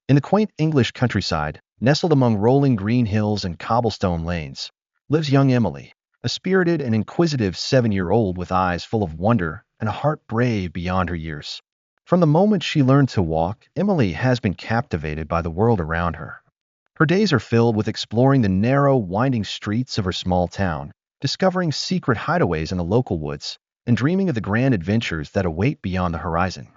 In the quaint English countryside, nestled among rolling green hills and cobblestone lanes, lives young Emily, a spirited and inquisitive 7-year-old with eyes full of wonder and a heart brave beyond her years. From the moment she learned to walk, Emily has been captivated by the world around her. Her days are filled with exploring the narrow, winding streets of her small town, discovering secret hideaways in the local woods, and dreaming of the grand adventures that await beyond the horizon.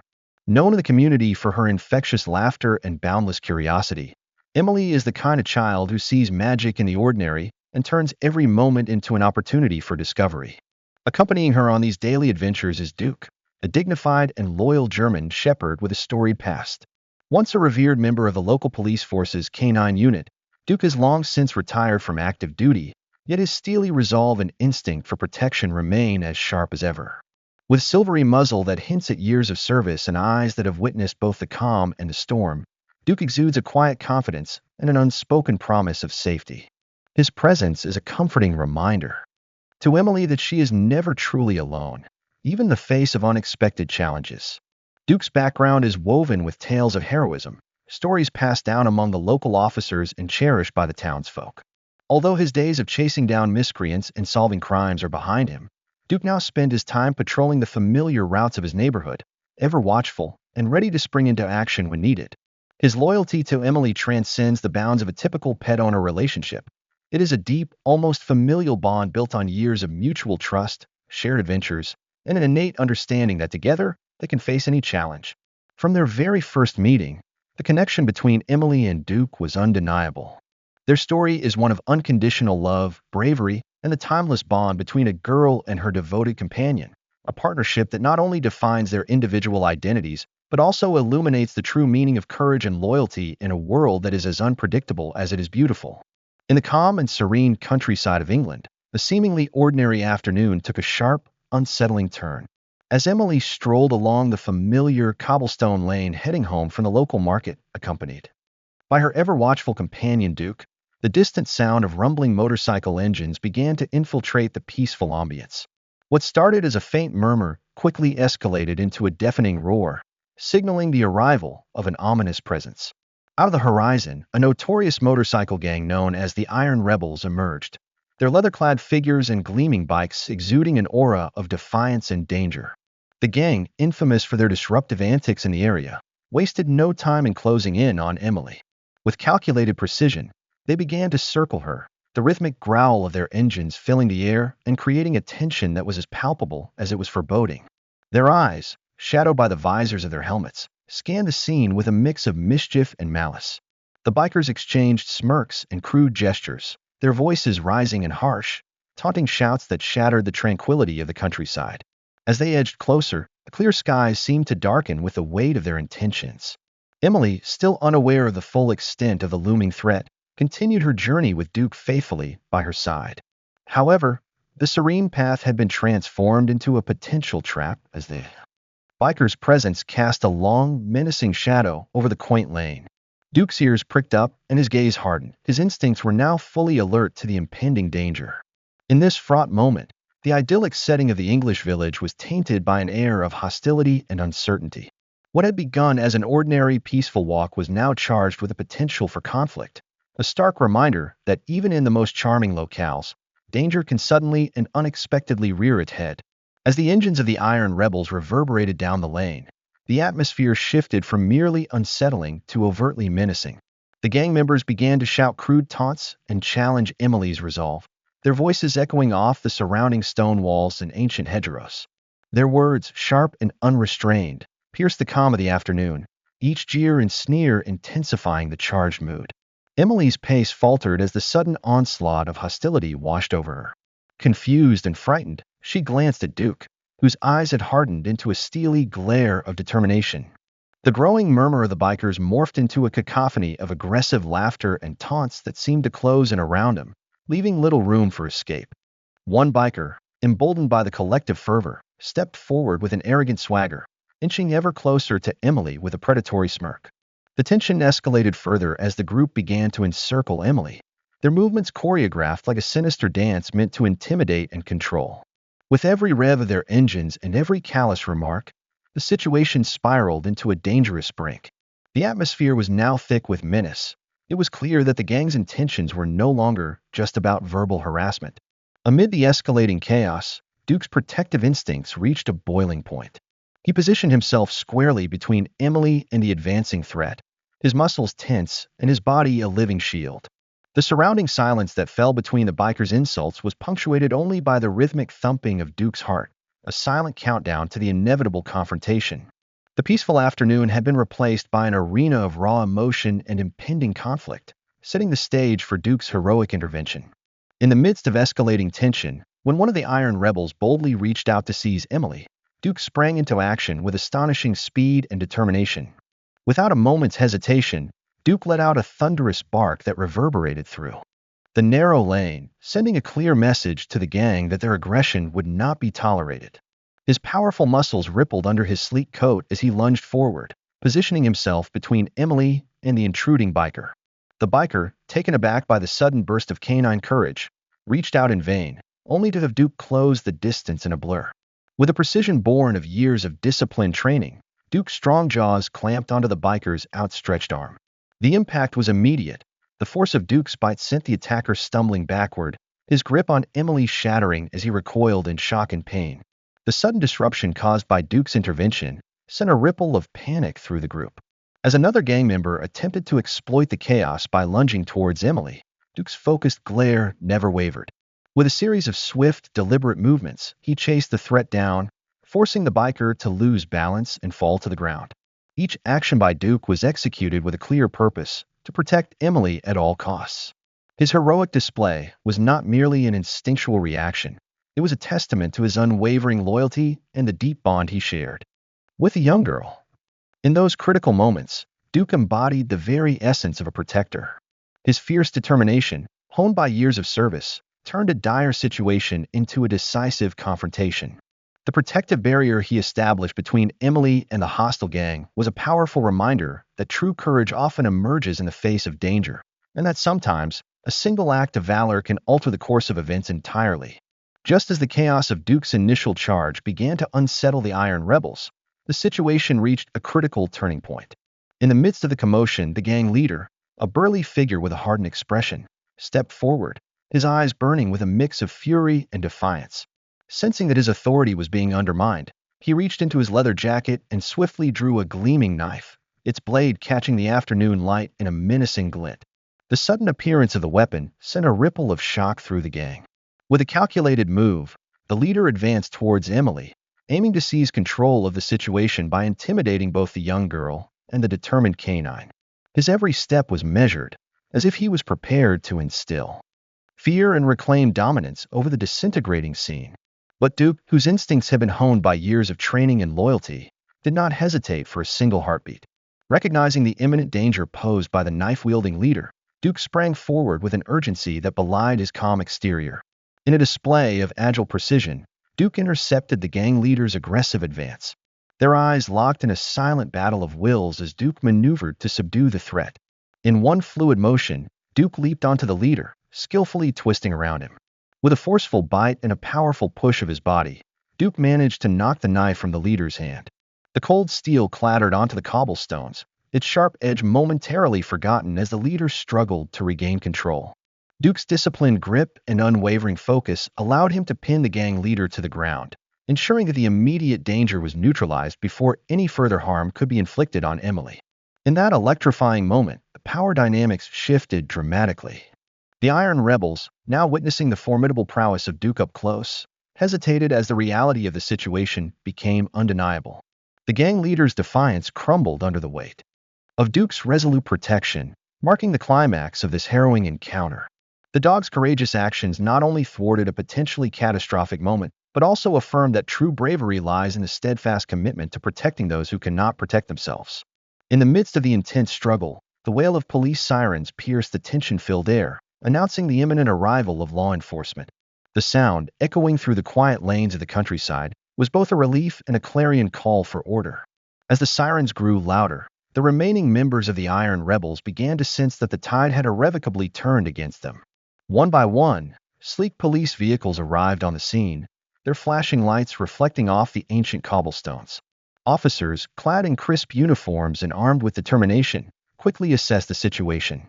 Known in the community for her infectious laughter and boundless curiosity, Emily is the kind of child who sees magic in the ordinary and turns every moment into an opportunity for discovery. Accompanying her on these daily adventures is Duke, a dignified and loyal German shepherd with a storied past. Once a revered member of the local police force's K-9 unit, Duke has long since retired from active duty, yet his steely resolve and instinct for protection remain as sharp as ever. With silvery muzzle that hints at years of service and eyes that have witnessed both the calm and the storm, Duke exudes a quiet confidence and an unspoken promise of safety. His presence is a comforting reminder to Emily that she is never truly alone, even in the face of unexpected challenges. Duke's background is woven with tales of heroism, stories passed down among the local officers and cherished by the townsfolk. Although his days of chasing down miscreants and solving crimes are behind him, Duke now spends his time patrolling the familiar routes of his neighborhood, ever watchful and ready to spring into action when needed. His loyalty to Emily transcends the bounds of a typical pet-owner relationship. It is a deep, almost familial bond built on years of mutual trust, shared adventures, and an innate understanding that together they can face any challenge. From their very first meeting, the connection between Emily and Duke was undeniable. Their story is one of unconditional love, bravery, and the timeless bond between a girl and her devoted companion, a partnership that not only defines their individual identities, but also illuminates the true meaning of courage and loyalty in a world that is as unpredictable as it is beautiful. In the calm and serene countryside of England, the seemingly ordinary afternoon took a sharp, unsettling turn. As Emily strolled along the familiar cobblestone lane heading home from the local market, accompanied by her ever-watchful companion Duke, the distant sound of rumbling motorcycle engines began to infiltrate the peaceful ambience. What started as a faint murmur quickly escalated into a deafening roar, signaling the arrival of an ominous presence. Out of the horizon, a notorious motorcycle gang known as the Iron Rebels emerged, their leather-clad figures and gleaming bikes exuding an aura of defiance and danger. The gang, infamous for their disruptive antics in the area, wasted no time in closing in on Emily. With calculated precision, they began to circle her, the rhythmic growl of their engines filling the air and creating a tension that was as palpable as it was foreboding. Their eyes, shadowed by the visors of their helmets, scanned the scene with a mix of mischief and malice. The bikers exchanged smirks and crude gestures, their voices rising and harsh, taunting shouts that shattered the tranquility of the countryside. As they edged closer, the clear skies seemed to darken with the weight of their intentions. Emily, still unaware of the full extent of the looming threat, continued her journey with Duke faithfully by her side. However, the serene path had been transformed into a potential trap as the biker's presence cast a long, menacing shadow over the quaint lane. Duke's ears pricked up and his gaze hardened. His instincts were now fully alert to the impending danger. In this fraught moment, the idyllic setting of the English village was tainted by an air of hostility and uncertainty. What had begun as an ordinary, peaceful walk was now charged with the potential for conflict, a stark reminder that even in the most charming locales, danger can suddenly and unexpectedly rear its head. As the engines of the Iron Rebels reverberated down the lane, the atmosphere shifted from merely unsettling to overtly menacing. The gang members began to shout crude taunts and challenge Emily's resolve, their voices echoing off the surrounding stone walls and ancient hedgerows. Their words, sharp and unrestrained, pierced the calm of the afternoon, each jeer and sneer intensifying the charged mood. Emily's pace faltered as the sudden onslaught of hostility washed over her. Confused and frightened, she glanced at Duke, whose eyes had hardened into a steely glare of determination. The growing murmur of the bikers morphed into a cacophony of aggressive laughter and taunts that seemed to close in around him, leaving little room for escape. One biker, emboldened by the collective fervor, stepped forward with an arrogant swagger, inching ever closer to Emily with a predatory smirk. The tension escalated further as the group began to encircle Emily, their movements choreographed like a sinister dance meant to intimidate and control. With every rev of their engines and every callous remark, the situation spiraled into a dangerous brink. The atmosphere was now thick with menace. It was clear that the gang's intentions were no longer just about verbal harassment. Amid the escalating chaos, Duke's protective instincts reached a boiling point. He positioned himself squarely between Emily and the advancing threat, his muscles tense and his body a living shield. The surrounding silence that fell between the biker's insults was punctuated only by the rhythmic thumping of Duke's heart, a silent countdown to the inevitable confrontation. The peaceful afternoon had been replaced by an arena of raw emotion and impending conflict, setting the stage for Duke's heroic intervention. In the midst of escalating tension, when one of the Iron Rebels boldly reached out to seize Emily, Duke sprang into action with astonishing speed and determination. Without a moment's hesitation, Duke let out a thunderous bark that reverberated through the narrow lane, sending a clear message to the gang that their aggression would not be tolerated. His powerful muscles rippled under his sleek coat as he lunged forward, positioning himself between Emily and the intruding biker. The biker, taken aback by the sudden burst of canine courage, reached out in vain, only to have Duke close the distance in a blur. With a precision born of years of disciplined training, Duke's strong jaws clamped onto the biker's outstretched arm. The impact was immediate. The force of Duke's bite sent the attacker stumbling backward, his grip on Emily shattering as he recoiled in shock and pain. The sudden disruption caused by Duke's intervention sent a ripple of panic through the group. As another gang member attempted to exploit the chaos by lunging towards Emily, Duke's focused glare never wavered. With a series of swift, deliberate movements, he chased the threat down, forcing the biker to lose balance and fall to the ground. Each action by Duke was executed with a clear purpose: to protect Emily at all costs. His heroic display was not merely an instinctual reaction. It was a testament to his unwavering loyalty and the deep bond he shared with the young girl. In those critical moments, Duke embodied the very essence of a protector. His fierce determination, honed by years of service, turned a dire situation into a decisive confrontation. The protective barrier he established between Emily and the hostile gang was a powerful reminder that true courage often emerges in the face of danger, and that sometimes a single act of valor can alter the course of events entirely. Just as the chaos of Duke's initial charge began to unsettle the Iron Rebels, the situation reached a critical turning point. In the midst of the commotion, the gang leader, a burly figure with a hardened expression, stepped forward, his eyes burning with a mix of fury and defiance. Sensing that his authority was being undermined, he reached into his leather jacket and swiftly drew a gleaming knife, its blade catching the afternoon light in a menacing glint. The sudden appearance of the weapon sent a ripple of shock through the gang. With a calculated move, the leader advanced towards Emily, aiming to seize control of the situation by intimidating both the young girl and the determined canine. His every step was measured, as if he was prepared to instill fear and reclaim dominance over the disintegrating scene. But Duke, whose instincts had been honed by years of training and loyalty, did not hesitate for a single heartbeat. Recognizing the imminent danger posed by the knife-wielding leader, Duke sprang forward with an urgency that belied his calm exterior. In a display of agile precision, Duke intercepted the gang leader's aggressive advance. Their eyes locked in a silent battle of wills as Duke maneuvered to subdue the threat. In one fluid motion, Duke leaped onto the leader, skillfully twisting around him. With a forceful bite and a powerful push of his body, Duke managed to knock the knife from the leader's hand. The cold steel clattered onto the cobblestones, its sharp edge momentarily forgotten as the leader struggled to regain control. Duke's disciplined grip and unwavering focus allowed him to pin the gang leader to the ground, ensuring that the immediate danger was neutralized before any further harm could be inflicted on Emily. In that electrifying moment, the power dynamics shifted dramatically. The Iron Rebels, now witnessing the formidable prowess of Duke up close, hesitated as the reality of the situation became undeniable. The gang leader's defiance crumbled under the weight of Duke's resolute protection, marking the climax of this harrowing encounter. The dog's courageous actions not only thwarted a potentially catastrophic moment, but also affirmed that true bravery lies in the steadfast commitment to protecting those who cannot protect themselves. In the midst of the intense struggle, the wail of police sirens pierced the tension-filled air, announcing the imminent arrival of law enforcement. The sound, echoing through the quiet lanes of the countryside, was both a relief and a clarion call for order. As the sirens grew louder, the remaining members of the Iron Rebels began to sense that the tide had irrevocably turned against them. One by one, sleek police vehicles arrived on the scene, their flashing lights reflecting off the ancient cobblestones. Officers, clad in crisp uniforms and armed with determination, quickly assessed the situation.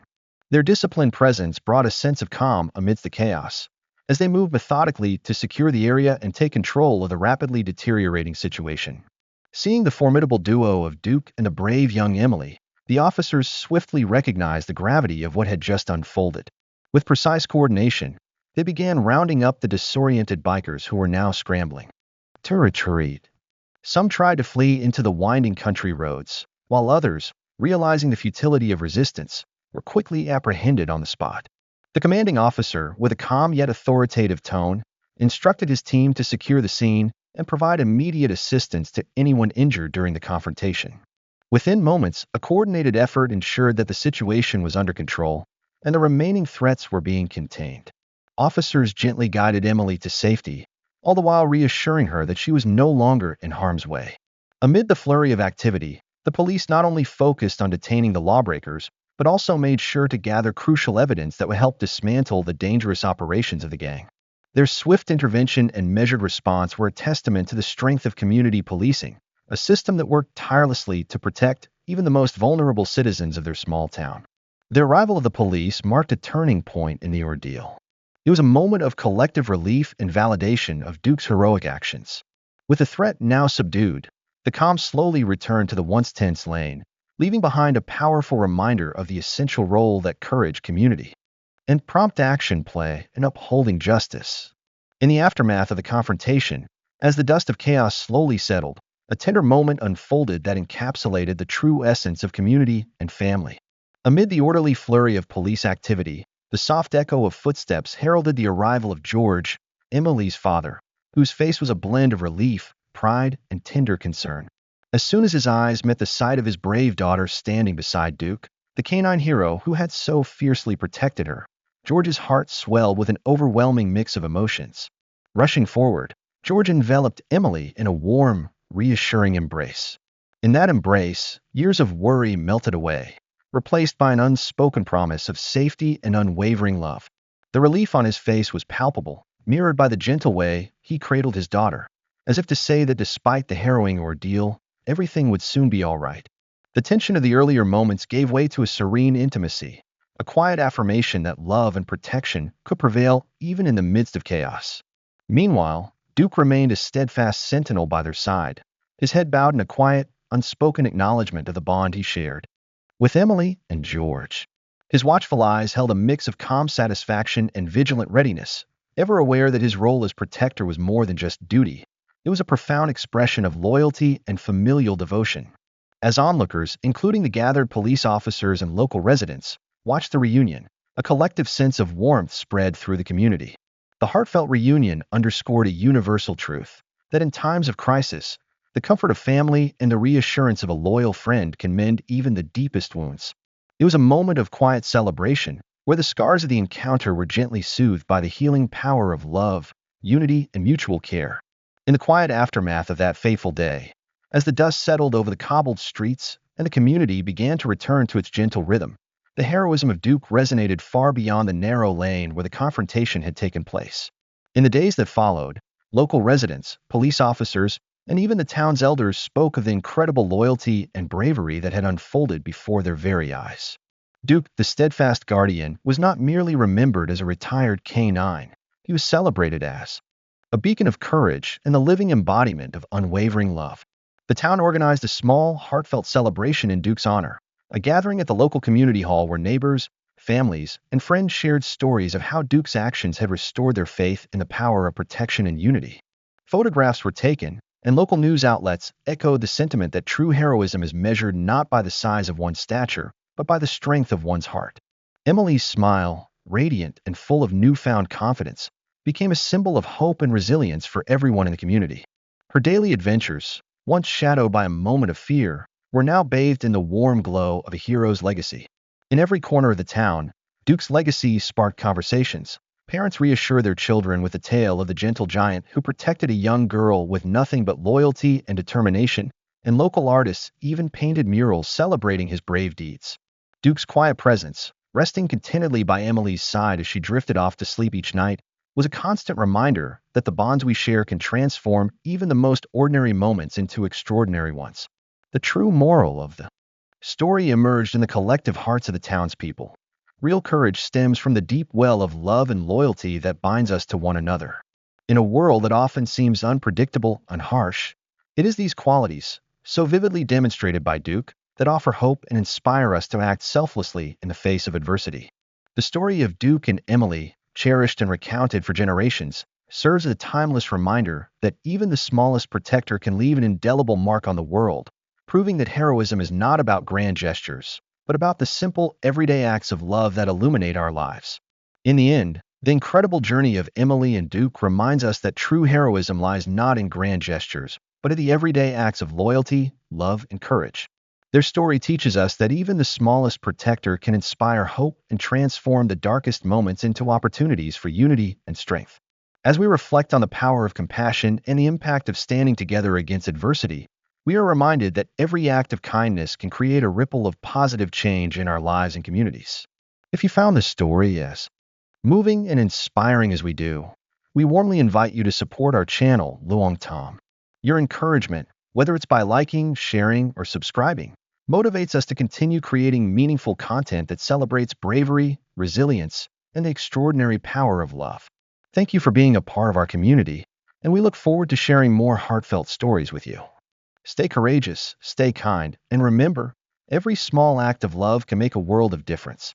Their disciplined presence brought a sense of calm amidst the chaos, as they moved methodically to secure the area and take control of the rapidly deteriorating situation. Seeing the formidable duo of Duke and the brave young Emily, the officers swiftly recognized the gravity of what had just unfolded. With precise coordination, they began rounding up the disoriented bikers who were now scrambling to retreat. Some tried to flee into the winding country roads, while others, realizing the futility of resistance, were quickly apprehended on the spot. The commanding officer, with a calm yet authoritative tone, instructed his team to secure the scene and provide immediate assistance to anyone injured during the confrontation. Within moments, a coordinated effort ensured that the situation was under control and the remaining threats were being contained. Officers gently guided Emily to safety, all the while reassuring her that she was no longer in harm's way. Amid the flurry of activity, the police not only focused on detaining the lawbreakers, but also made sure to gather crucial evidence that would help dismantle the dangerous operations of the gang. Their swift intervention and measured response were a testament to the strength of community policing, a system that worked tirelessly to protect even the most vulnerable citizens of their small town. The arrival of the police marked a turning point in the ordeal. It was a moment of collective relief and validation of Duke's heroic actions. With the threat now subdued, the calm slowly returned to the once tense lane, leaving behind a powerful reminder of the essential role that courage, community, and prompt action play in upholding justice. In the aftermath of the confrontation, as the dust of chaos slowly settled, a tender moment unfolded that encapsulated the true essence of community and family. Amid the orderly flurry of police activity, the soft echo of footsteps heralded the arrival of George, Emily's father, whose face was a blend of relief, pride, and tender concern. As soon as his eyes met the sight of his brave daughter standing beside Duke, the canine hero who had so fiercely protected her, George's heart swelled with an overwhelming mix of emotions. Rushing forward, George enveloped Emily in a warm, reassuring embrace. In that embrace, years of worry melted away, replaced by an unspoken promise of safety and unwavering love. The relief on his face was palpable, mirrored by the gentle way he cradled his daughter, as if to say that despite the harrowing ordeal, everything would soon be all right. The tension of the earlier moments gave way to a serene intimacy, a quiet affirmation that love and protection could prevail even in the midst of chaos. Meanwhile, Duke remained a steadfast sentinel by their side, his head bowed in a quiet, unspoken acknowledgement of the bond he shared with Emily and George. His watchful eyes held a mix of calm satisfaction and vigilant readiness, ever aware that his role as protector was more than just duty. It was a profound expression of loyalty and familial devotion. As onlookers, including the gathered police officers and local residents, watched the reunion, a collective sense of warmth spread through the community. The heartfelt reunion underscored a universal truth, that in times of crisis, the comfort of family and the reassurance of a loyal friend can mend even the deepest wounds. It was a moment of quiet celebration, where the scars of the encounter were gently soothed by the healing power of love, unity, and mutual care. In the quiet aftermath of that fateful day, as the dust settled over the cobbled streets and the community began to return to its gentle rhythm, the heroism of Duke resonated far beyond the narrow lane where the confrontation had taken place. In the days that followed, local residents, police officers, and even the town's elders spoke of the incredible loyalty and bravery that had unfolded before their very eyes. Duke, the steadfast guardian, was not merely remembered as a retired K-9, he was celebrated as a beacon of courage and the living embodiment of unwavering love. The town organized a small, heartfelt celebration in Duke's honor, a gathering at the local community hall where neighbors, families, and friends shared stories of how Duke's actions had restored their faith in the power of protection and unity. Photographs were taken, and local news outlets echoed the sentiment that true heroism is measured not by the size of one's stature, but by the strength of one's heart. Emily's smile, radiant and full of newfound confidence, became a symbol of hope and resilience for everyone in the community. Her daily adventures, once shadowed by a moment of fear, were now bathed in the warm glow of a hero's legacy. In every corner of the town, Duke's legacy sparked conversations. Parents reassured their children with the tale of the gentle giant who protected a young girl with nothing but loyalty and determination, and local artists even painted murals celebrating his brave deeds. Duke's quiet presence, resting contentedly by Emily's side as she drifted off to sleep each night, was a constant reminder that the bonds we share can transform even the most ordinary moments into extraordinary ones. The true moral of the story emerged in the collective hearts of the townspeople. Real courage stems from the deep well of love and loyalty that binds us to one another. In a world that often seems unpredictable and harsh, it is these qualities, so vividly demonstrated by Duke, that offer hope and inspire us to act selflessly in the face of adversity. The story of Duke and Emily, cherished and recounted for generations, serves as a timeless reminder that even the smallest protector can leave an indelible mark on the world, proving that heroism is not about grand gestures, but about the simple, everyday acts of love that illuminate our lives. In the end, the incredible journey of Emily and Duke reminds us that true heroism lies not in grand gestures, but in the everyday acts of loyalty, love, and courage. Their story teaches us that even the smallest protector can inspire hope and transform the darkest moments into opportunities for unity and strength. As we reflect on the power of compassion and the impact of standing together against adversity, we are reminded that every act of kindness can create a ripple of positive change in our lives and communities. If you found this story as moving and inspiring as we do, we warmly invite you to support our channel, Luong Tom. Your encouragement, whether it's by liking, sharing, or subscribing, motivates us to continue creating meaningful content that celebrates bravery, resilience, and the extraordinary power of love. Thank you for being a part of our community, and we look forward to sharing more heartfelt stories with you. Stay courageous, stay kind, and remember, every small act of love can make a world of difference.